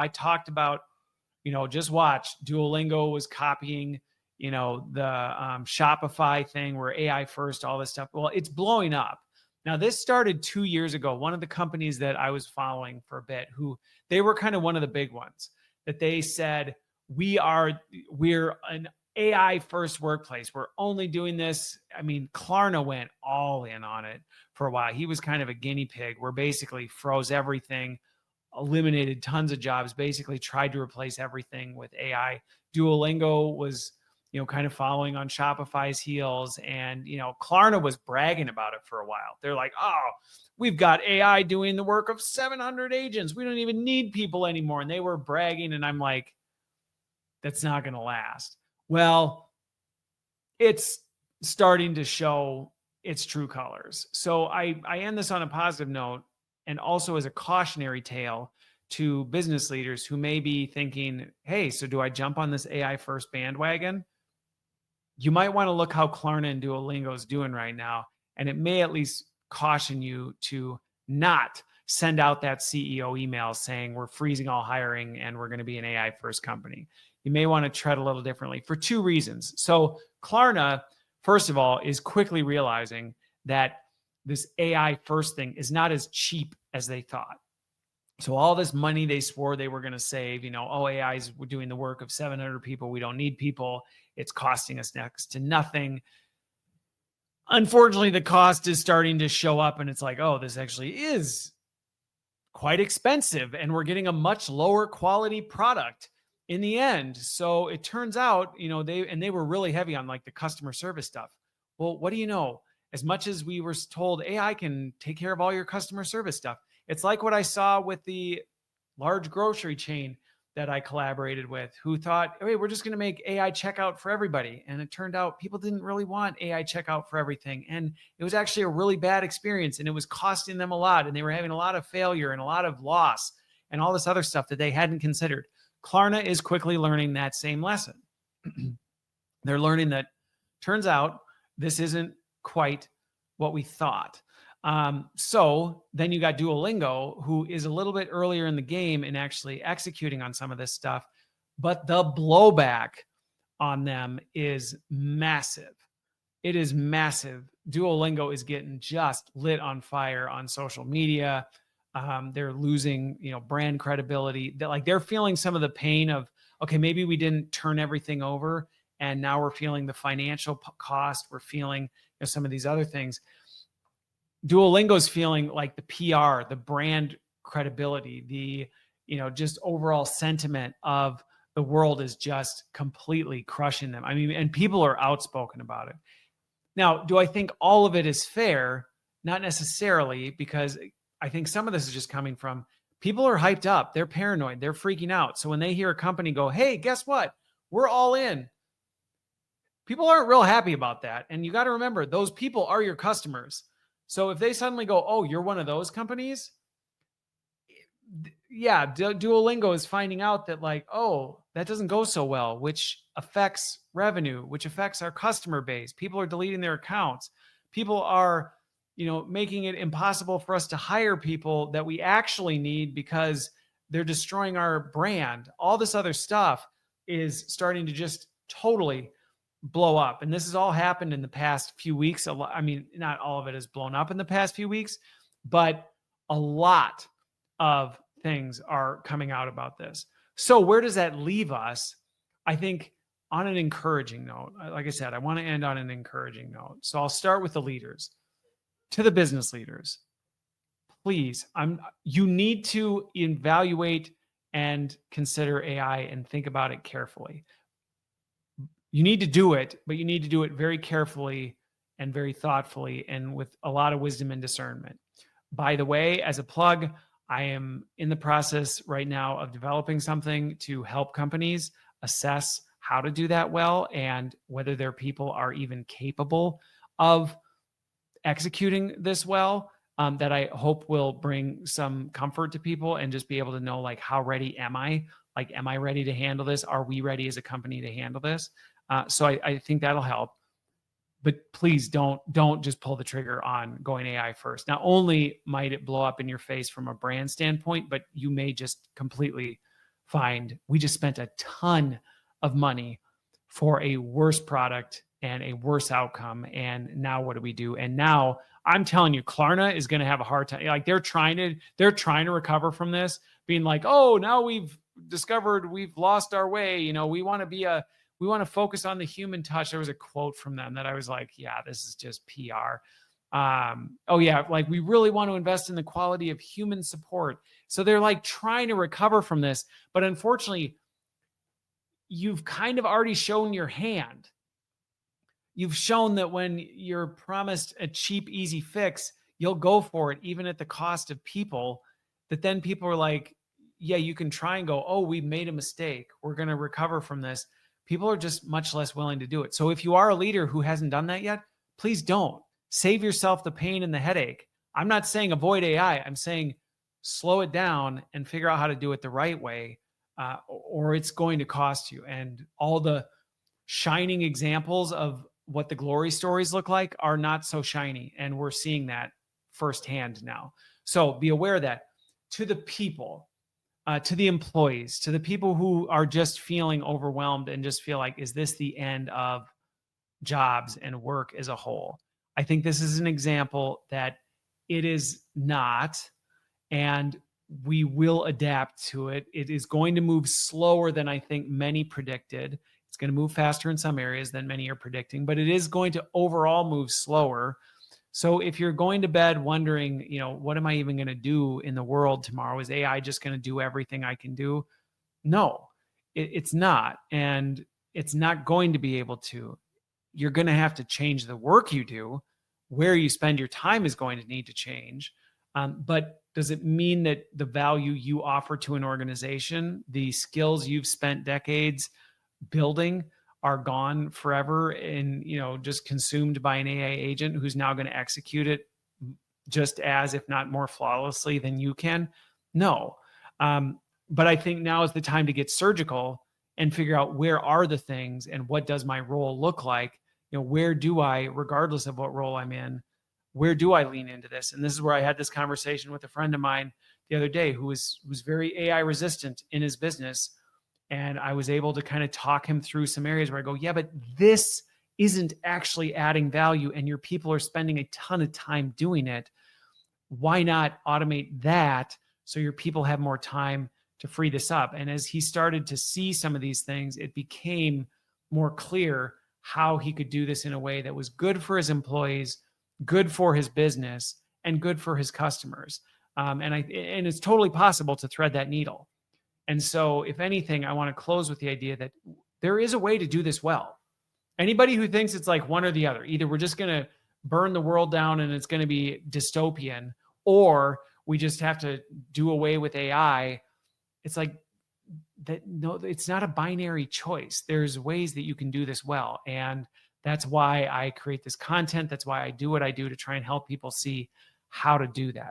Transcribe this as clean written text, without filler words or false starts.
I talked about, just watch, Duolingo was copying, the Shopify thing where AI first, all this stuff. Well, it's blowing up. Now, this started 2 years ago. One of the companies that I was following for a bit, they were kind of one of the big ones, that they said, we're an AI first workplace. We're only doing this. I mean, Klarna went all in on it for a while. He was kind of a guinea pig, where basically froze everything, eliminated tons of jobs, basically tried to replace everything with AI. Duolingo was, kind of following on Shopify's heels. And, Klarna was bragging about it for a while. They're like, oh, we've got AI doing the work of 700 agents. We don't even need people anymore. And they were bragging. And I'm like, that's not going to last. Well, it's starting to show its true colors. So I end this on a positive note, and also as a cautionary tale to business leaders who may be thinking, hey, so do I jump on this AI first bandwagon? You might want to look how Klarna and Duolingo is doing right now, and it may at least caution you to not send out that CEO email saying we're freezing all hiring and we're going to be an AI first company. You may want to tread a little differently for two reasons. So Klarna, first of all, is quickly realizing that this AI first thing is not as cheap as they thought. So all this money they swore they were going to save, AI is doing the work of 700 people. We don't need people. It's costing us next to nothing. Unfortunately, the cost is starting to show up, and it's like, oh, this actually is quite expensive, and we're getting a much lower quality product in the end. So it turns out, they were really heavy on like the customer service stuff. Well, what do you know? As much as we were told AI can take care of all your customer service stuff, it's like what I saw with the large grocery chain that I collaborated with, who thought, hey, we're just going to make AI checkout for everybody. And it turned out people didn't really want AI checkout for everything. And it was actually a really bad experience, and it was costing them a lot. And they were having a lot of failure and a lot of loss and all this other stuff that they hadn't considered. Klarna is quickly learning that same lesson. They're learning that turns out this isn't quite what we thought. So then you got Duolingo, who is a little bit earlier in the game and actually executing on some of this stuff, but the blowback on them is massive. It is massive. Duolingo is getting just lit on fire on social media. They're losing, brand credibility. They're feeling some of the pain of, okay, maybe we didn't turn everything over, and now we're feeling the financial cost. We're feeling some of these other things. Duolingo's feeling like the PR, the brand credibility, the, just overall sentiment of the world is just completely crushing them. I mean, and people are outspoken about it. Now, do I think all of it is fair? Not necessarily, because I think some of this is just coming from people are hyped up. They're paranoid. They're freaking out. So when they hear a company go, hey, guess what? We're all in. People aren't real happy about that. And you got to remember, those people are your customers. So if they suddenly go, oh, you're one of those companies. Yeah, Duolingo is finding out that oh, that doesn't go so well, which affects revenue, which affects our customer base. People are deleting their accounts. People are, making it impossible for us to hire people that we actually need because they're destroying our brand. All this other stuff is starting to just totally blow up. And this has all happened in the past few weeks. I mean, not all of it has blown up in the past few weeks, but a lot of things are coming out about this. So where does that leave us? I think on an encouraging note. Like I said, I want to end on an encouraging note. So I'll start with the leaders. To the business leaders, please, you need to evaluate and consider AI and think about it carefully. You need to do it, but you need to do it very carefully and very thoughtfully and with a lot of wisdom and discernment. By the way, as a plug, I am in the process right now of developing something to help companies assess how to do that well and whether their people are even capable of executing this well, that I hope will bring some comfort to people and just be able to know, how ready am I? Am I ready to handle this? Are we ready as a company to handle this? So I think that'll help. But please don't just pull the trigger on going AI first. Not only might it blow up in your face from a brand standpoint, but you may just completely find we just spent a ton of money for a worse product and a worse outcome. And now what do we do? And now I'm telling you, Klarna is going to have a hard time. Like they're trying to recover from this, being like, oh, now we've discovered we've lost our way. We want to focus on the human touch. There was a quote from them that I was like, yeah, this is just PR. Oh yeah, like we really want to invest in the quality of human support. So they're like trying to recover from this, but unfortunately, you've kind of already shown your hand. You've shown that when you're promised a cheap, easy fix, you'll go for it, even at the cost of people. That then people are like, yeah, you can try and go, oh, we made a mistake. We're going to recover from this. People are just much less willing to do it. So if you are a leader who hasn't done that yet, please don't. Save yourself the pain and the headache. I'm not saying avoid AI. I'm saying slow it down and figure out how to do it the right way, or it's going to cost you. And all the shining examples of what the glory stories look like are not so shiny. And we're seeing that firsthand now. So be aware of that. To the people, to the employees, to the people who are just feeling overwhelmed and just feel like, is this the end of jobs and work as a whole? I think this is an example that it is not, and we will adapt to it. It is going to move slower than I think many predicted. It's going to move faster in some areas than many are predicting, but it is going to overall move slower. So if you're going to bed wondering, what am I even going to do in the world tomorrow? Is AI just going to do everything I can do? No, it's not. And it's not going to be able to. You're going to have to change the work you do. Where you spend your time is going to need to change. But does it mean that the value you offer to an organization, the skills you've spent decades building, are gone forever and just consumed by an AI agent who's now going to execute it just as, if not more flawlessly than you can? No. But I think now is the time to get surgical and figure out where are the things and what does my role look like? Where do I, regardless of what role I'm in, where do I lean into this? And this is where I had this conversation with a friend of mine the other day who was very AI resistant in his business. And I was able to kind of talk him through some areas where I go, yeah, but this isn't actually adding value and your people are spending a ton of time doing it. Why not automate that so your people have more time to free this up? And as he started to see some of these things, it became more clear how he could do this in a way that was good for his employees, good for his business, and good for his customers. And it's totally possible to thread that needle. And so, if anything, I want to close with the idea that there is a way to do this well. Anybody who thinks it's like one or the other, either we're just going to burn the world down and it's going to be dystopian, or we just have to do away with AI. It's like that. No, it's not a binary choice. There's ways that you can do this well. And that's why I create this content. That's why I do what I do, to try and help people see how to do that.